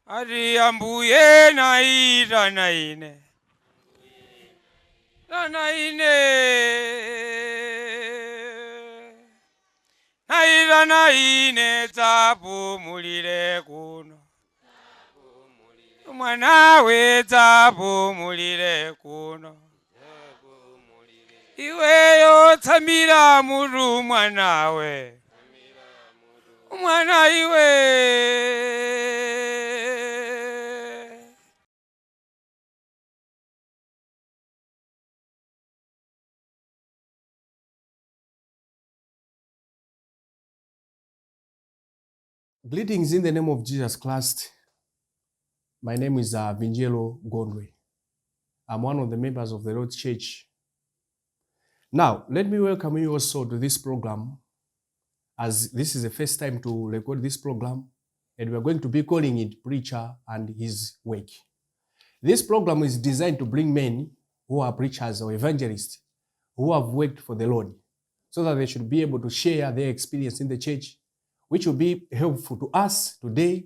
Ari ambuye naira naine. Naine. Naira naine tapu mulire kuno. Mwana we tapu mulire kuno. Iweyo tamira muru mwana we. Mwana iwe. Greetings in the name of Jesus Christ. My name is Gondwe. I'm one of the members of the Lord's Church. Now, let me welcome you also to this program, as this is the first time to record this program, and we're going to be calling it Preacher and His Work. This program is designed to bring men who are preachers or evangelists who have worked for the Lord, so that they should be able to share their experience in the church, which will be helpful to us today,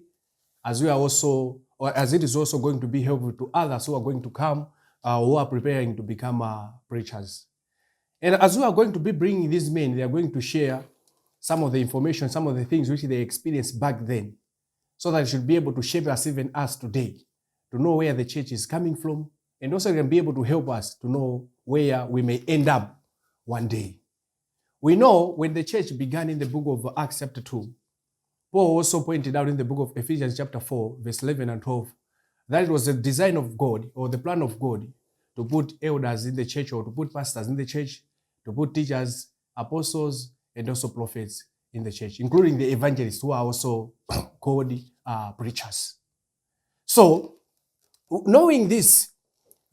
as we are also, or as it is also going to be helpful to others who are going to come, who are preparing to become preachers. And as we are going to be bringing these men, they are going to share some of the information, some of the things which they experienced back then, so that it should be able to shape us, even us today, to know where the church is coming from, and also can be able to help us to know where we may end up one day. We know when the church began in the book of Acts chapter 2, Paul also pointed out in the book of Ephesians chapter 4, verse 11 and 12, that it was the design of God, or the plan of God, to put elders in the church, or to put pastors in the church, to put teachers, apostles, and also prophets in the church, including the evangelists, who are also called preachers. So, knowing this,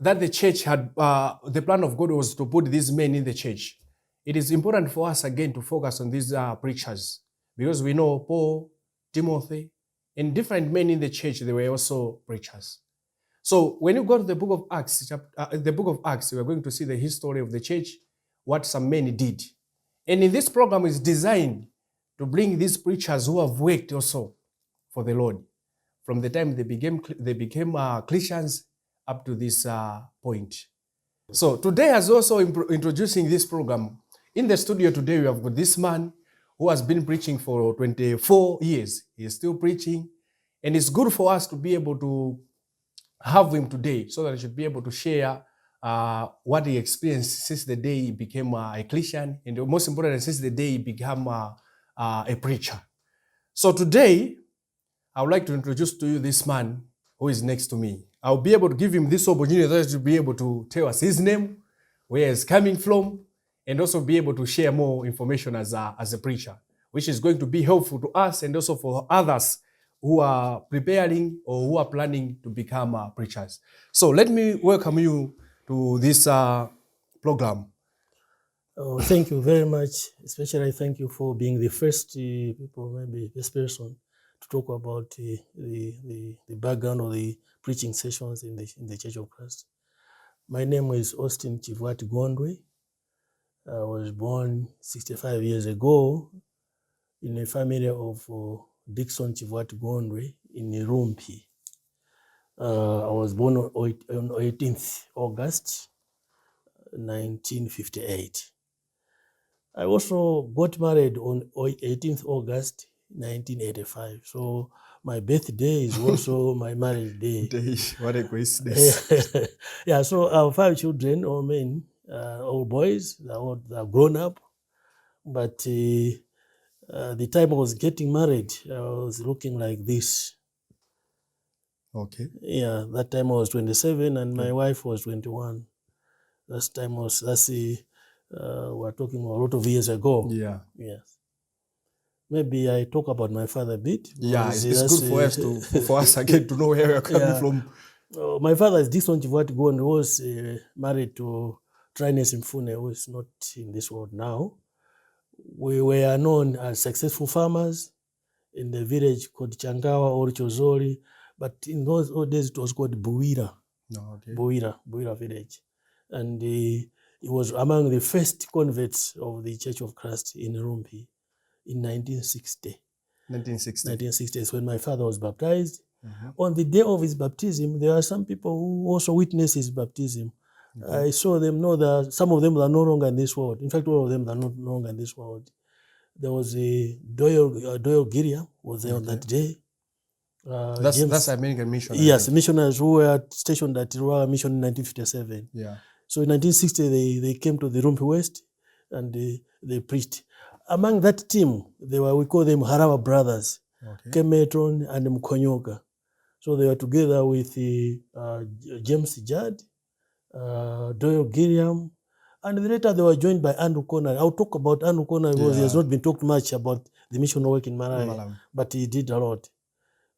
that the church had, the plan of God was to put these men in the church, it is important for us again to focus on these preachers, because we know Paul, Timothy, and different men in the church, they were also preachers. So when you go to the book of Acts, we are going to see the history of the church, what some men did. And in this program is designed to bring these preachers who have worked also for the Lord, from the time they became Christians up to this point. So today, as also introducing this program, in the studio today, we have got this man who has been preaching for 24 years. He is still preaching. And it's good for us to be able to have him today, so that he should be able to share what he experienced since the day he became a Christian, and most importantly, since the day he became a preacher. So today, I would like to introduce to you this man who is next to me. I'll be able to give him this opportunity to be able to tell us his name, where he's coming from, and also be able to share more information as a preacher, which is going to be helpful to us and also for others who are preparing or who are planning to become preachers. So let me welcome you to this program. Oh, thank you very much. Especially thank you for being the first people, maybe this person, to talk about the background of the preaching sessions in the Church of Christ. My name is Austin Chivwati Gondwe. I was born 65 years ago in a family of Dixon Chivwati Gondwe in Rumpi. I was born on 18th August 1958. I also got married on 18th August 1985. So my birthday is also my marriage day. What a coincidence. Yeah, so I have 5 children, all men, all boys. They're grown up. But the time I was getting married, I was looking like this. Okay. Yeah, that time I was 27 and my wife was 21. We're talking a lot of years ago. Yeah. Yes. Maybe I talk about my father a bit. Yeah, it's good for us for us again to know where we're coming from. My father is Dixon Chivwati Gondwe, who was married to Trines Mfune, who is not in this world now. We were known as successful farmers in the village called Changawa or Chozori, but in those old days it was called Buira. Okay. Buira village. And he was among the first converts of the Church of Christ in Rumpi in 1960. 1960. 1960 is when my father was baptized. On the day of his baptism, there are some people who also witnessed his baptism. I saw them know that some of them are no longer in this world. In fact, all of them are no longer in this world. There was a Doyle Giria was there on that day. That's American missionary. Yes, missionaries who were stationed at Ruaha Mission in 1957. Yeah. So in 1960, they came to the Rumpi West and they preached. Among that team, we call them Harawa brothers, Kemetron and Mkonyoka. So they were together with James Judd, Doyle Gilliam, and later they were joined by Andrew Conner. I'll talk about Andrew Conner because he has not been talked much about the mission work in Malawi, but he did a lot.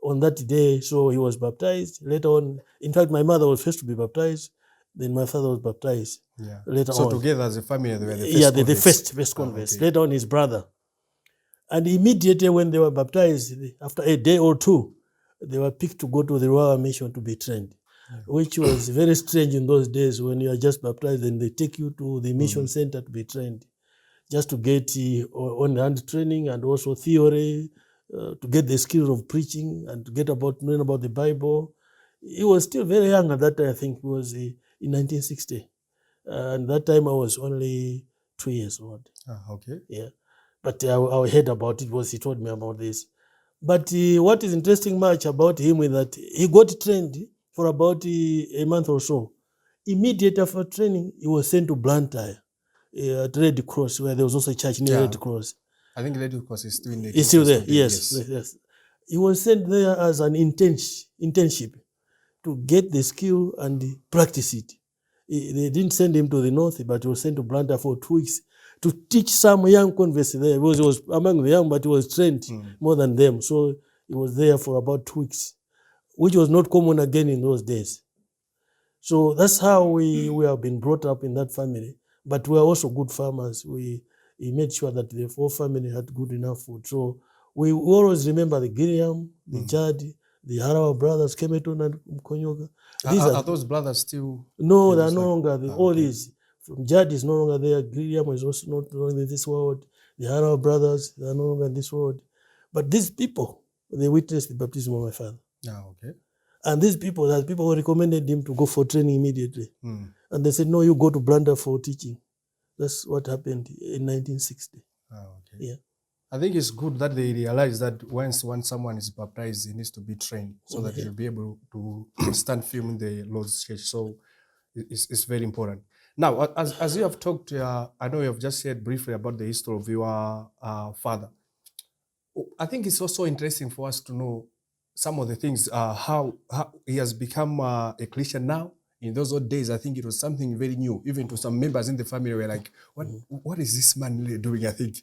On that day, so he was baptized. Later on, in fact, my mother was first to be baptized, then my father was baptized. Yeah. Later so on. Together as a family, they were the first first converts. Later on, his brother. And immediately when they were baptized, after a day or two, they were picked to go to the Ruaha Mission to be trained, which was very strange in those days when you are just baptized and they take you to the mission center to be trained, just to get on-hand training and also theory, to get the skill of preaching and to get knowing about the Bible. He was still very young at that time. I think it was in 1960. And that time I was only 2 years old. Okay. Yeah. But I heard about it because he told me about this. But what is interesting much about him is that he got trained for about a month or so. Immediately after training, he was sent to Blantyre at Red Cross, where there was also a church near Red Cross. I think Red Cross is still in the It's still there, yes. He was sent there as an internship to get the skill and practice it. They didn't send him to the north, but he was sent to Blantyre for 2 weeks to teach some young converts there. Because he was among the young, but he was trained more than them. So he was there for about 2 weeks, which was not common again in those days. So that's how we have been brought up in that family. But we are also good farmers. We made sure that the whole family had good enough food. So we always remember the Gilliam, the Judd, the Harawa brothers, Kemeton and Mkonyoka. Are those brothers still? No, they are no longer. All these. From Judd is no longer there. Gilliam is also not longer in this world. The Harawa brothers, they are no longer in this world. But these people, they witnessed the baptism of my father. Okay. And these people, there are people who recommended him to go for training immediately. And they said, no, you go to Blantyre for teaching. That's what happened in 1960. Okay. Yeah. I think it's good that they realize that once someone is baptized, he needs to be trained so that he'll be able to stand firm in the Lord's church. So it's very important. Now, as you have talked, I know you have just said briefly about the history of your father. I think it's also interesting for us to know some of the things, how he has become a Christian now. In those old days, I think it was something very new. Even to some members in the family were like, what is this man really doing? I think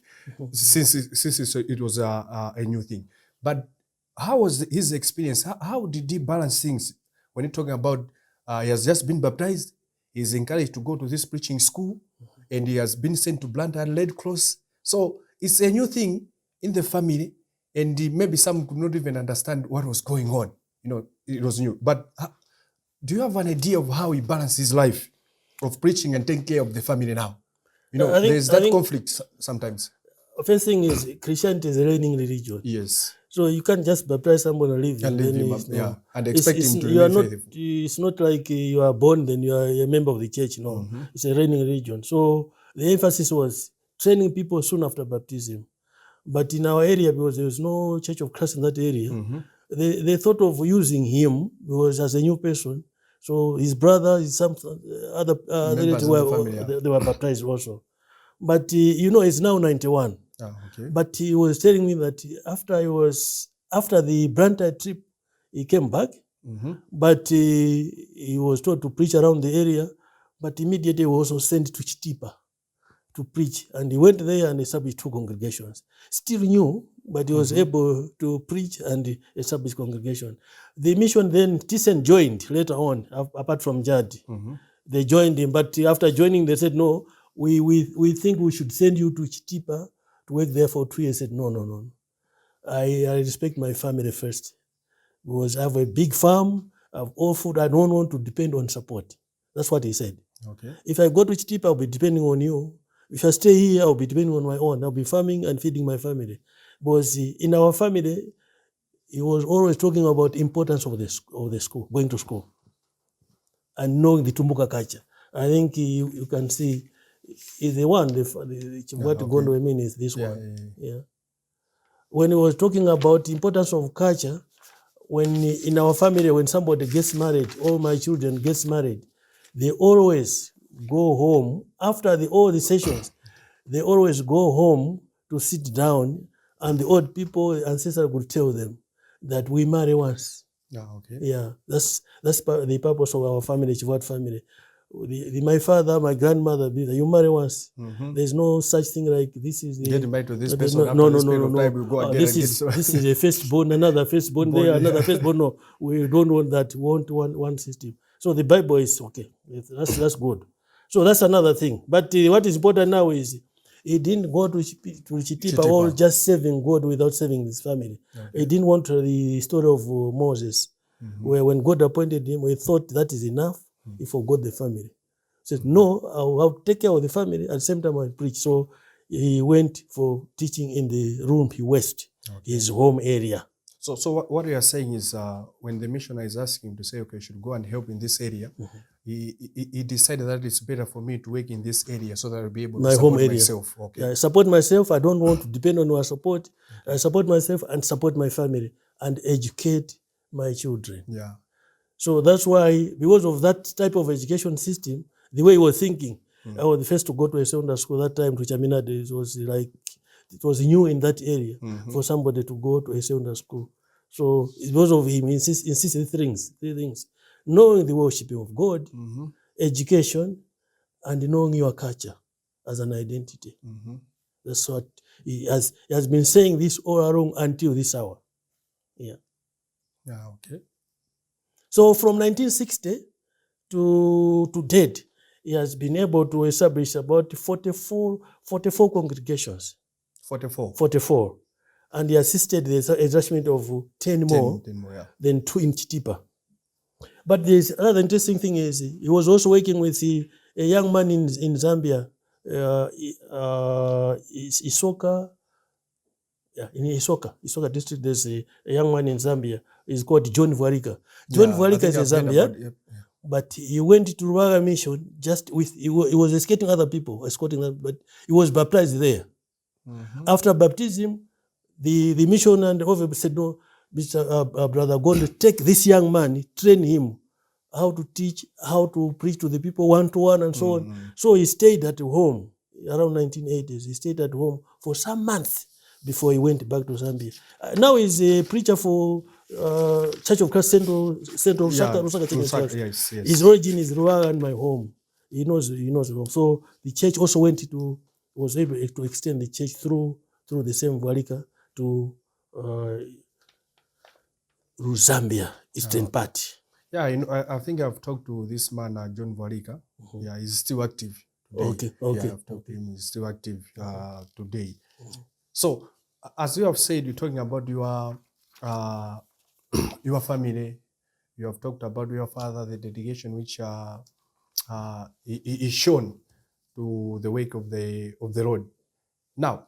since it was a new thing. But how was his experience? How did he balance things when you're talking about he has just been baptized, he's encouraged to go to this preaching school, and he has been sent to Blantyre and Red Cross. So it's a new thing in the family, and maybe some could not even understand what was going on. It was new. But do you have an idea of how he balanced his life of preaching and taking care of the family now? There's that conflict sometimes. First thing is, Christianity is a reigning religion. Yes. So you can't just baptize someone and leave him up, and expect him to remain faithful. It's not like you are born, then you are a member of the church. No, it's a reigning religion. So the emphasis was training people soon after baptism. But in our area, because there was no Church of Christ in that area, they thought of using him because as a new person. So his brother, some other relatives they were baptized also. But he's now 91. Okay. But he was telling me that after the Blantyre trip, he came back. But he was told to preach around the area. But immediately he was also sent to Chitipa to preach, and he went there and established 2 congregations. Still new, but he was able to preach and establish congregation. The mission then Thyssen joined later on, apart from Judd. They joined him, but after joining, they said, no, we think we should send you to Chitipa to work there for 2 years. I said, no. I respect my family first, because I have a big farm, I have all food, I don't want to depend on support. That's what he said. Okay. If I go to Chitipa, I'll be depending on you. If I stay here, I'll be depending on my own. I'll be farming and feeding my family. Because in our family, he was always talking about importance of the school, going to school, and knowing the Tumbuka culture. I think you can see is the one, the Chivwati Gondwe mean is this one. Yeah. When he was talking about importance of culture, when in our family, when somebody gets married, all my children gets married, they always go home after all the sessions. They always go home to sit down, and the old people, ancestors, would tell them that we marry once. Yeah, that's the purpose of our family, Chivwati family. My father, my grandmother, you marry once. There's no such thing like this is the Get married to this person. No. Time, you go again this is a firstborn, another firstborn there, another firstborn. No, we don't want that. We want one system. So the Bible is okay. That's good. So that's another thing. But what is important now is he didn't go to Chitipa or just serving God without serving his family. He didn't want the story of Moses, where when God appointed him, he thought that is enough. He forgot the family. He said, no, I'll take care of the family. At the same time, I'll preach. So he went for teaching in the Rumpi West, his home area. So what you are saying is when the missionary is asking him to say, okay, I should go and help in this area, he decided that it's better for me to work in this area so that I'll be able to support myself. I support myself. I don't want to depend on your support. I support myself and support my family and educate my children. Yeah. So that's why, because of that type of education system, the way he was thinking, I was the first to go to a secondary school that time, which it was new in that area for somebody to go to a secondary school. So because of him, insisted three things: knowing the worshiping of God, education, and knowing your culture as an identity. That's what he has been saying this all along until this hour. Yeah. Yeah. Okay. So from 1960 to date, he has been able to establish about 44 congregations. 44. And he assisted the establishment of 10 more than 2 in Chitipa. But there's another interesting thing is he was also working with a young man in Zambia, Isoka. Yeah, in Isoka district, there's a young man in Zambia. He's called John Vuarika. John Vuarika is a Zambian, but he went to Ruaga Mission just with, he was escorting other people, but he was baptized there. After baptism, the mission and over said, no, Mr. Brother Gondwe, take this young man, train him how to teach, how to preach to the people one-to-one and so on. So he stayed at home around 1980s. He stayed at home for some months before he went back to Zambia. Now he's a preacher for Church of Christ Central Lusaka Church. Yes. His origin is Ruaga and my home. He knows home. So the church also was able to extend the church through the same Vuarika to Zambia, eastern part. Yeah, I think I've talked to this man, John Vuarika. Yeah, he's still active today. Okay. Yeah, I've talked to him. He's still active today. So, as you have said, you're talking about your family. You have talked about your father, the dedication which is shown to the work of the Lord. Now,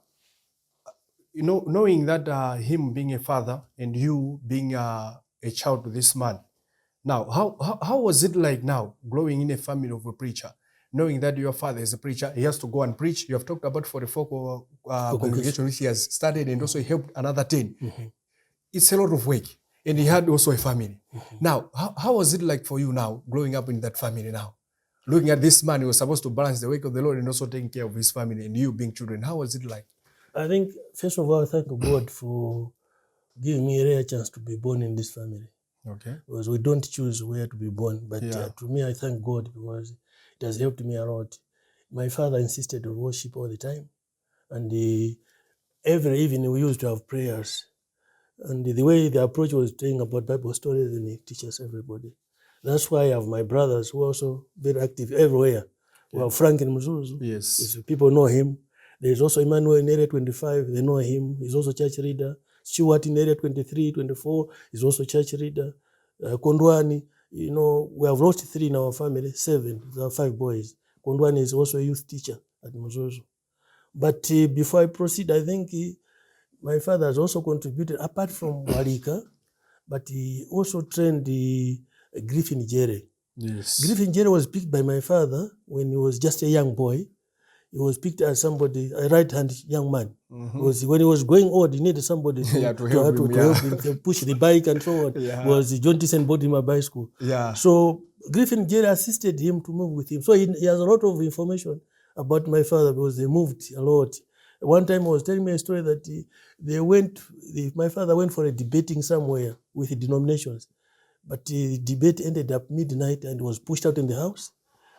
knowing that him being a father and you being a child to this man, now how was it like now growing in a family of a preacher, knowing that your father is a preacher, he has to go and preach? You have talked about 44 congregation which he has started, and also he helped another 10. It's a lot of work, and he had also a family. Now, how was it like for you now, growing up in that family now? Looking at this man who was supposed to balance the work of the Lord and also taking care of his family, and you being children, how was it like? I think, first of all, I thank God for giving me a rare chance to be born in this family. Okay. Because we don't choose where to be born, but to me, I thank God because it has helped me a lot. My father insisted on worship all the time, and every evening we used to have prayers. And the way the approach was saying about Bible stories, and he teaches everybody. That's why I have my brothers who are also very active everywhere. We have Frank in Mzuzu. Yes. People know him. There's also Emmanuel in Area 25. They know him. He's also church leader. Chivwati in Area 23, 24. He's also church leader. Kondwani, we have lost 3 in our family, 7. There are 5 boys. Kondwani is also a youth teacher at Mzuzu. But before I proceed, I think my father has also contributed, apart from Walika, but he also trained the Griffin Jerry. Yes. Griffin Jerry was picked by my father when he was just a young boy. He was picked as somebody, a right-hand young man. Because when he was going old, he needed somebody to, Yeah, to help him, to push the bike and so on. Yeah. Because John Thyssen bought him a bicycle. Yeah. So Griffin Jerry assisted him to move with him. So he has a lot of information about my father because they moved a lot. One time I was telling me a story that my father went for a debating somewhere with the denominations. But the debate ended up midnight and was pushed out in the house,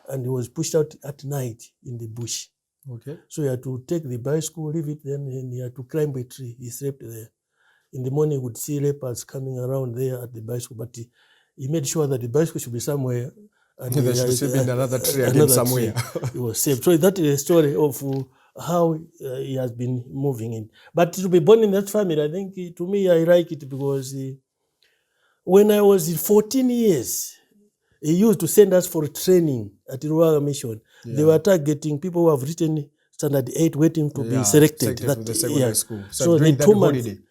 and he was pushed out at night in the bush. Okay. So he had to take the bicycle, leave it, then and he had to climb a tree. He slept there. In the morning, he would see leopards coming around there at the bicycle, but he made sure that the bicycle should be somewhere. And There should still be another tree again somewhere. He was safe. So that is a story of how he has been moving in. But to be born in that family, I think, to me, I like it because when I was 14 years, he used to send us for training at the Ruaga Mission. Yeah. They were targeting people who have written standard 8 waiting to be selected. For the secondary school. So during the that 2 months, holiday.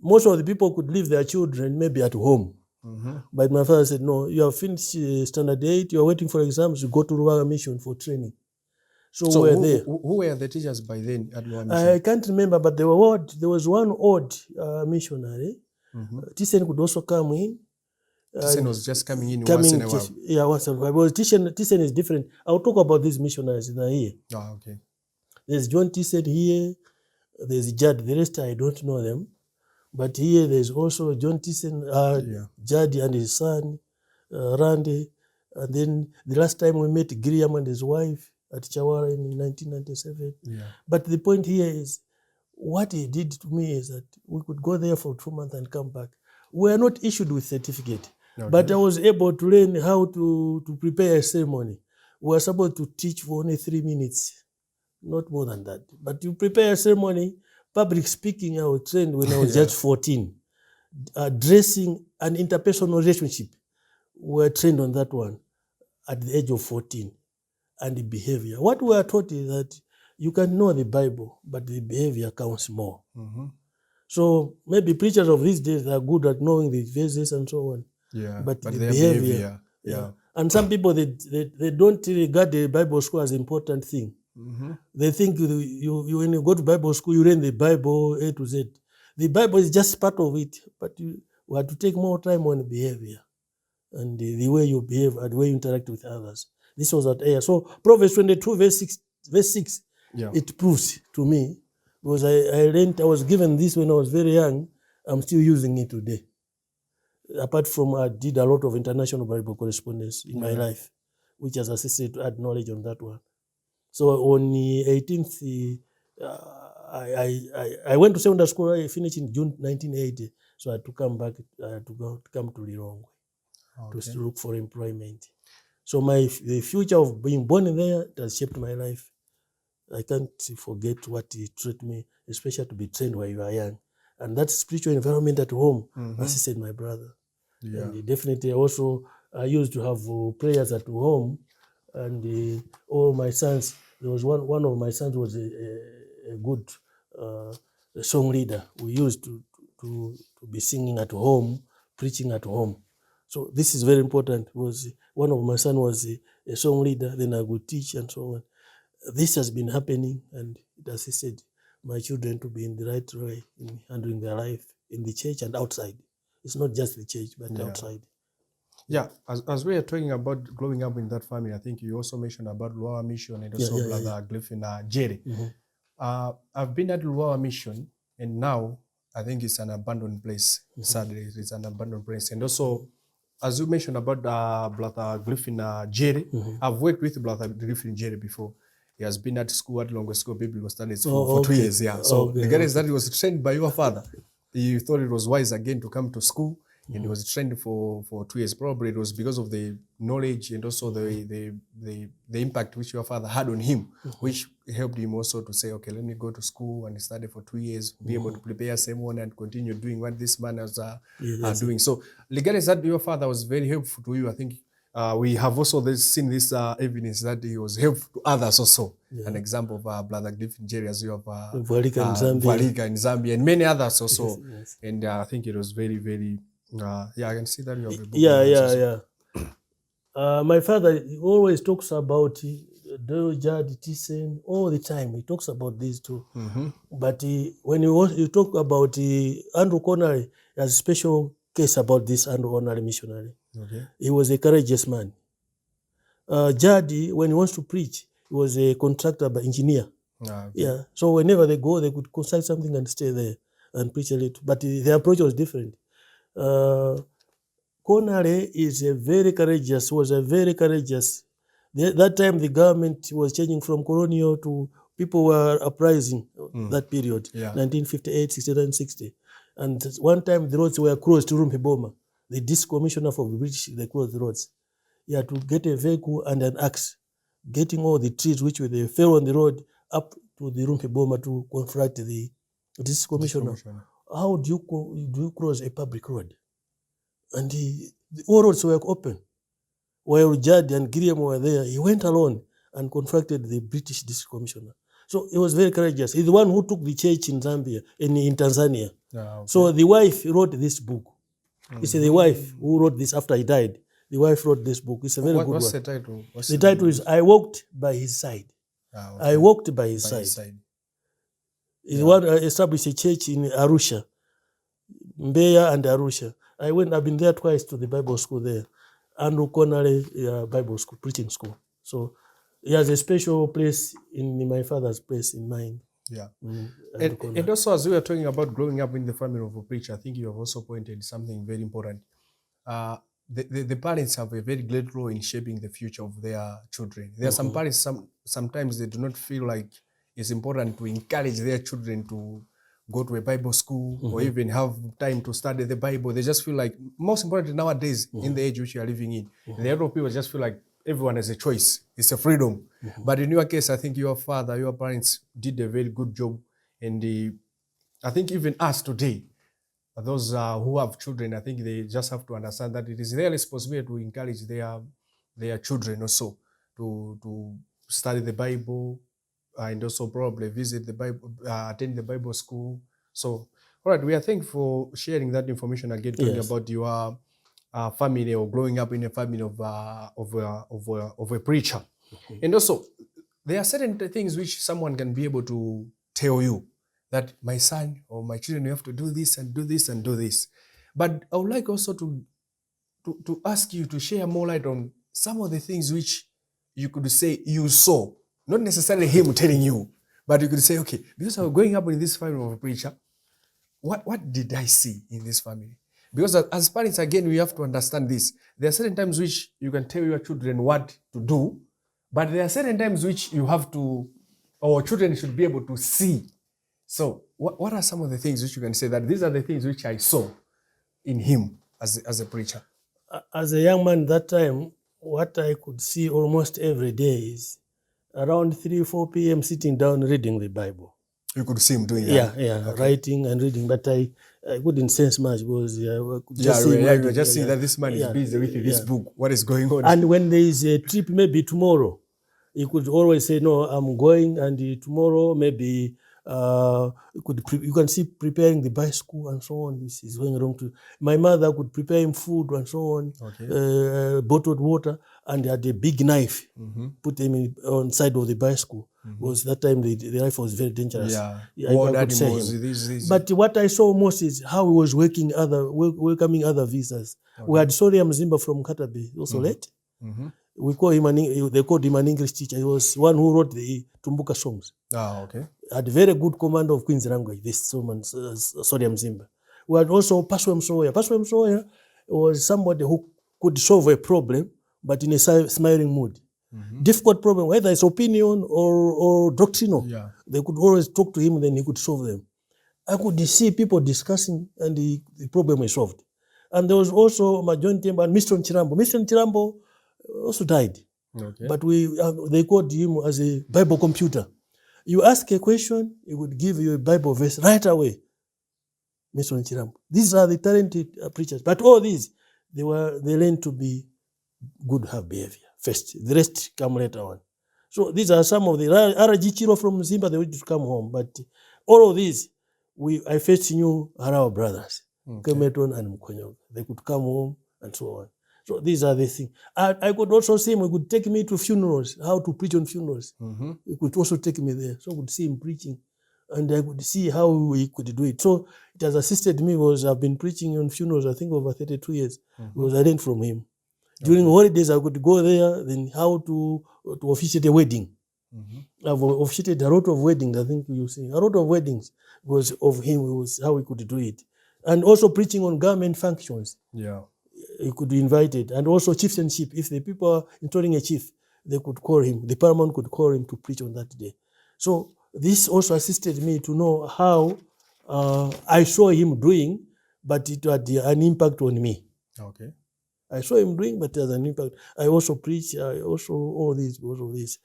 most of the people could leave their children maybe at home. But my father said, no, you have finished standard 8, you are waiting for exams, you go to Ruaga Mission for training. So we were there. Who were the teachers by then at Ruaga Mission? I can't remember, but there was one odd missionary. Thyssen could also come in. Thyssen was just coming in once in a while. Yeah, once in a while. Because Thyssen is different. I'll talk about these missionaries that are here. Oh, okay. There's John Thyssen here. There's Judd. The rest I don't know them. But here there's also John Thyssen, Judd and his son, Randy. And then the last time we met Giriam and his wife at Chawara in 1997. Yeah. But the point here is, what he did to me is that we could go there for 2 months and come back. We are not issued with certificate. Okay. But I was able to learn how to prepare a ceremony. We were supposed to teach for only 3 minutes, not more than that. But to prepare a ceremony, public speaking, I was trained when I was just 14. Dressing an interpersonal relationship, we were trained on that one at the age of 14. And the behavior. What we are taught is that you can know the Bible, but the behavior counts more. So maybe preachers of these days are good at knowing the verses and so on. Yeah, but the behavior. Yeah. And some people, they don't regard the Bible school as an important thing. They think you when you go to Bible school, you learn the Bible A to Z. The Bible is just part of it, but we have to take more time on behavior and the way you behave and the way you interact with others. This was at air. So Proverbs 22, verse 6, it proves to me, because I was given this when I was very young. I'm still using it today. Apart from I did a lot of international Bible correspondence in my life, which has assisted to add knowledge on that one. So on the 18th, I went to secondary school. I finished in June 1980. So I had to come back. I had to come to Lilongwe to look for employment. So the future of being born in there has shaped my life. I can't forget what it taught me, especially to be trained while you are young. And that spiritual environment at home assisted my brother. Yeah. And definitely also I used to have prayers at home, and all my sons, there was one of my sons was a good song leader. We used to be singing at home, preaching at home. So this is very important, because one of my sons was a song leader, then I would teach and so on. This has been happening, and it assisted my children to be in the right way in handling their life in the church and outside. It's not just the church, but outside. Yeah, as we are talking about growing up in that family, I think you also mentioned about Ruaga Mission and also Brother Griffin Jerry. I've been at Ruaga Mission, and now I think it's an abandoned place. Sadly, it's an abandoned place. And also, as you mentioned about Brother Griffin Jerry, I've worked with Brother Griffin Jerry before. He has been at school, at Longwe School Biblical Studies for 2 years. Yeah. So the guy is that he was trained by your father. He thought it was wise again to come to school, and he was trained for 2 years. Probably it was because of the knowledge and also the impact which your father had on him, which helped him also to say, okay, let me go to school and study for 2 years, be able to prepare same one and continue doing what this man is doing. So regardless that your father was very helpful to you, I think we have also seen this evidence that he was helpful to others also. an example of Brother Griffin Jerry, as you have Vualika in Zambia. Vualika in Zambia, and many others also. Yes, yes. And I think it was very, very, I can see that you have a book. Yeah. My father always talks about Doyle, Judd, Thyssen all the time. He talks about these two. But when you talk about Andrew Connery, there's a special case about this Andrew Connery missionary. Okay. He was a courageous man. Judd, when he wants to preach, he was a contractor by engineer. Okay. Yeah. So whenever they go, they could construct something and stay there and preach a little. But the approach was different. Connery was a very courageous. That time the government was changing from colonial to people were uprising that period, 1958, 69, 60. And one time the roads were closed to Rumpeboma. The disc commissioner for the British, they closed the roads. You had to get a vehicle and an axe, getting all the trees which they fell on the road up to the Rumpeboma to confront the disc commissioner. How do you cross a public road? And all roads were open. While Judd and Gilliam were there, he went alone and confronted the British district commissioner. So he was very courageous. He's the one who took the church in Zambia, in Tanzania. Okay. So the wife wrote this book. It's the wife who wrote this after he died. The wife wrote this book. It's a very good one. What's the title? The title is I Walked by His Side. Okay. I Walked by His side. He's one established a church in Arusha, Mbeya and Arusha. I've been there twice to the Bible school there. Andrew Connery Bible school, preaching school. So he has a special place in my father's place in mind. Yeah. And also, as we were talking about growing up in the family of a preacher, I think you have also pointed something very important. The parents have a very great role in shaping the future of their children. There are some parents, sometimes they do not feel like it's important to encourage their children to go to a Bible school or even have time to study the Bible. They just feel like, most important nowadays, in the age which you are living in, a lot of people just feel like everyone has a choice. It's a freedom. But in your case, I think your father, your parents did a very good job. And I think even us today, those who have children, I think they just have to understand that it is their responsibility to encourage their children also to study the Bible, and also probably visit the Bible, attend the Bible school. So, all right, we are thankful for sharing that information again, talking about your family or growing up in a family of a preacher. And also, there are certain things which someone can be able to tell you that my son or my children, you have to do this and do this and do this. But I would like also to ask you to share more light on some of the things which you could say you saw. Not necessarily him telling you, but you could say, okay, because I was growing up in this family of a preacher, what did I see in this family? Because as parents, again, we have to understand this. There are certain times which you can tell your children what to do, but there are certain times which you have to, or children should be able to see. So what are some of the things which you can say that these are the things which I saw in him as a preacher? As a young man that time, what I could see almost every day is around 3 or 4 p.m. sitting down reading the Bible. You could see him doing that? Yeah, okay. Writing and reading, but I couldn't sense much because I could just see that this man is busy with this book. What is going on? And when there is a trip, maybe tomorrow, he could always say, no, I'm going, and tomorrow maybe you can see preparing the bicycle and so on. This is going wrong too. My mother could prepare him food and so on, bottled water, and had a big knife, put him on side of the bicycle. Because that time the knife was very dangerous. But what I saw most is how he was welcoming other visitors. We had Soria Mzimba from Katabe, also late. We call him they called him an English teacher. He was one who wrote the Tumbuka songs. Had very good command of Queen's language, this woman, Soria Mzimba. We had also Pastor Msoya. Pastor Msoya was somebody who could solve a problem, but in a smiling mood. Difficult problem, whether it's opinion or doctrinal. They could always talk to him, then he could solve them. I could see people discussing, and the problem was solved. And there was also Majon Temba and Mr. Chirambo. Mr. Chirambo also died. But they called him as a Bible computer. You ask a question, he would give you a Bible verse right away. Mr. Chirambo. These are the talented preachers. But all these, they learned to be good, have behavior first. The rest come later on. So these are some of the RG Chiro from Zimba, they wanted to come home. But all of these, I first knew are our brothers, Kemeton and Mkonyoga. They could come home and so on. So these are the things. I could also see him, he could take me to funerals, how to preach on funerals. He could also take me there. So I could see him preaching and I could see how he could do it. So it has assisted me because I've been preaching on funerals, I think over 32 years, because I learned from him. During holidays, I could go there, then how to officiate a wedding. I've officiated a lot of weddings, I think you see. A lot of weddings was of him, was how he could do it. And also preaching on government functions. Yeah. He could be invited. And also chieftainship. If the people are installing a chief, they could call him. The paramount could call him to preach on that day. So this also assisted me to know how I saw him doing, but it had an impact on me. Okay. I saw him doing, but it has an impact. I also preach, I also all this, because of this.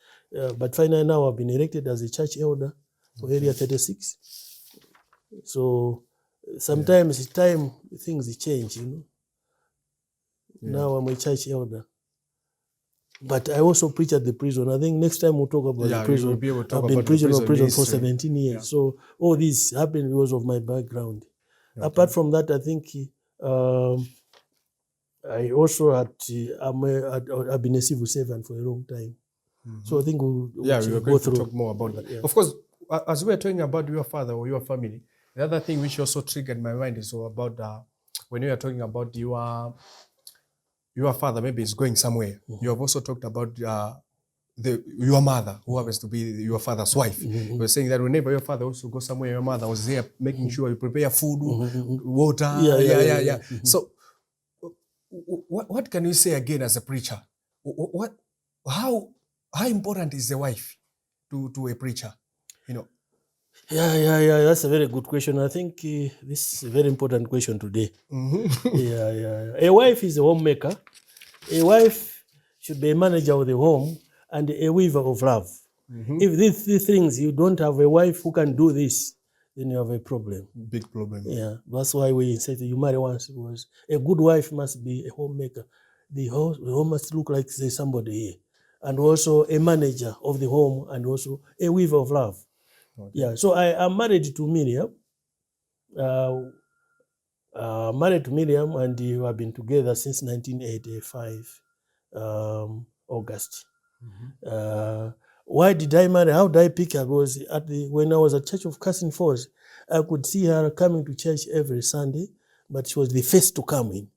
But finally now I've been elected as a church elder for Area 36. So sometimes time, things change, you know. Now I'm a church elder. But I also preach at the prison. I think next time we'll talk about the prison. We'll be able to talk I've been about preaching the on prison for ministry. 17 years. Yeah. So all this happened because of my background. Okay. Apart from that, I think I also I've been a civil servant for a long time. So I think we'll we are go going through. to talk more about that. Yeah. Of course, as we are talking about your father or your family, the other thing which also triggered my mind is about when you are talking about your father maybe is going somewhere. You have also talked about your mother, who happens to be your father's wife. You were saying that whenever your father also goes somewhere, your mother was there making sure you prepare food, water. Yeah. So what can you say again as a preacher? How important is the wife to a preacher? You know. Yeah. That's a very good question. I think this is a very important question today. Yeah. A wife is a homemaker. A wife should be a manager of the home and a weaver of love. If these three things, you don't have a wife who can do this, then you have a problem. Big problem. Yeah, that's why we said you marry once. Was a good wife must be a homemaker. The home must look like there's somebody here. And also a manager of the home and also a weaver of love. Okay. Yeah, so I am married to Miriam. And we have been together since 1985, August. Why did I marry? How did I pick her? Was when I was at Church of Casting Falls, I could see her coming to church every Sunday, but she was the first to come in.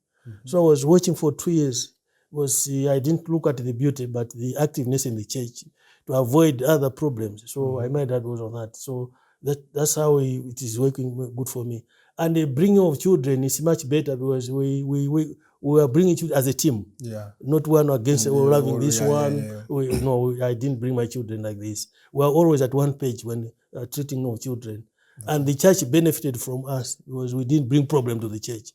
So I was watching for 2 years. I didn't look at the beauty, but the activeness in the church to avoid other problems. So I married her because of that. So that's how it is working good for me. And the bringing of children is much better because we are bringing children as a team. Yeah. Not one against loving this one. Yeah. No, I didn't bring my children like this. We are always at one page when treating of children. And the church benefited from us because we didn't bring problem to the church.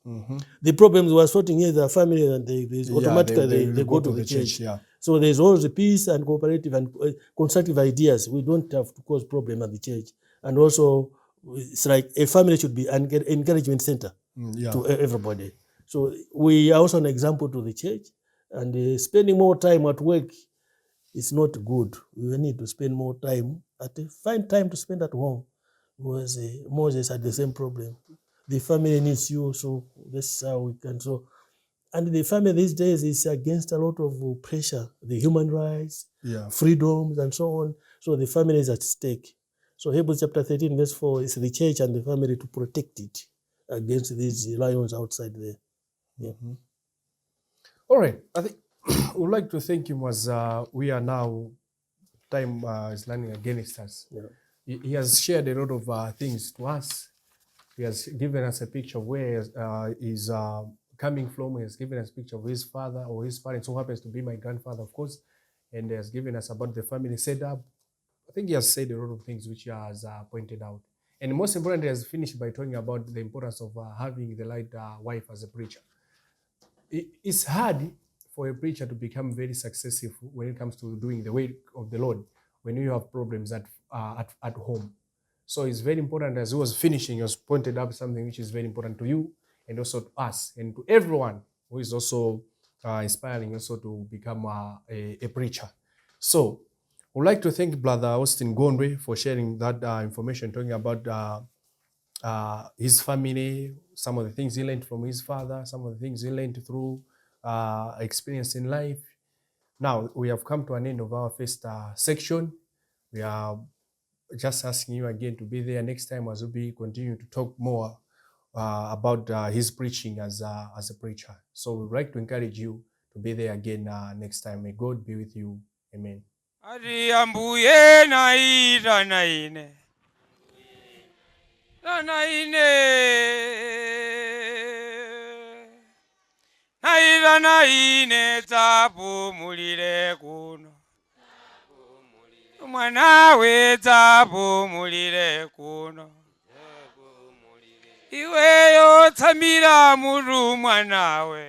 The problems were sorting here, the family, and automatically they go to the church. Yeah. So there's always peace and cooperative and constructive ideas. We don't have to cause problem at the church. And also, it's like a family should be an encouragement center to everybody. So we are also an example to the church. And spending more time at work is not good. We need to spend more time, find time to spend at home. Because Moses had the same problem. The family needs you, so that's how we can. So, and the family these days is against a lot of pressure, the human rights, freedoms, and so on. So the family is at stake. So Hebrews chapter 13, verse 4 is the church and the family to protect it against these lions outside there. Yeah. All right. I think I would like to thank him as we are now, time is running against us. Yeah. He has shared a lot of things to us. He has given us a picture of where he's coming from. He has given us a picture of his father or his parents, who happens to be my grandfather, of course. And he has given us about the family setup. I think he has said a lot of things which he has pointed out. And most importantly, he has finished by talking about the importance of having the right wife as a preacher. It's hard for a preacher to become very successful when it comes to doing the work of the Lord when you have problems at home. So it's very important. As he was finishing, he was pointed out something which is very important to you and also to us and to everyone who is also inspiring also to become a preacher. So would like to thank Brother Austin Gondwe for sharing that information, talking about his family, some of the things he learned from his father, some of the things he learned through experience in life. Now, we have come to an end of our first section. We are just asking you again to be there next time as we continue to talk more about his preaching as a preacher. So we'd like to encourage you to be there again next time. May God be with you. Amen. Ari ambuye naira naine. Naine. Naira naine tabu mulire kuno. Mwana we tabu mulire kuno. Iwe yo tamira muru mwana we.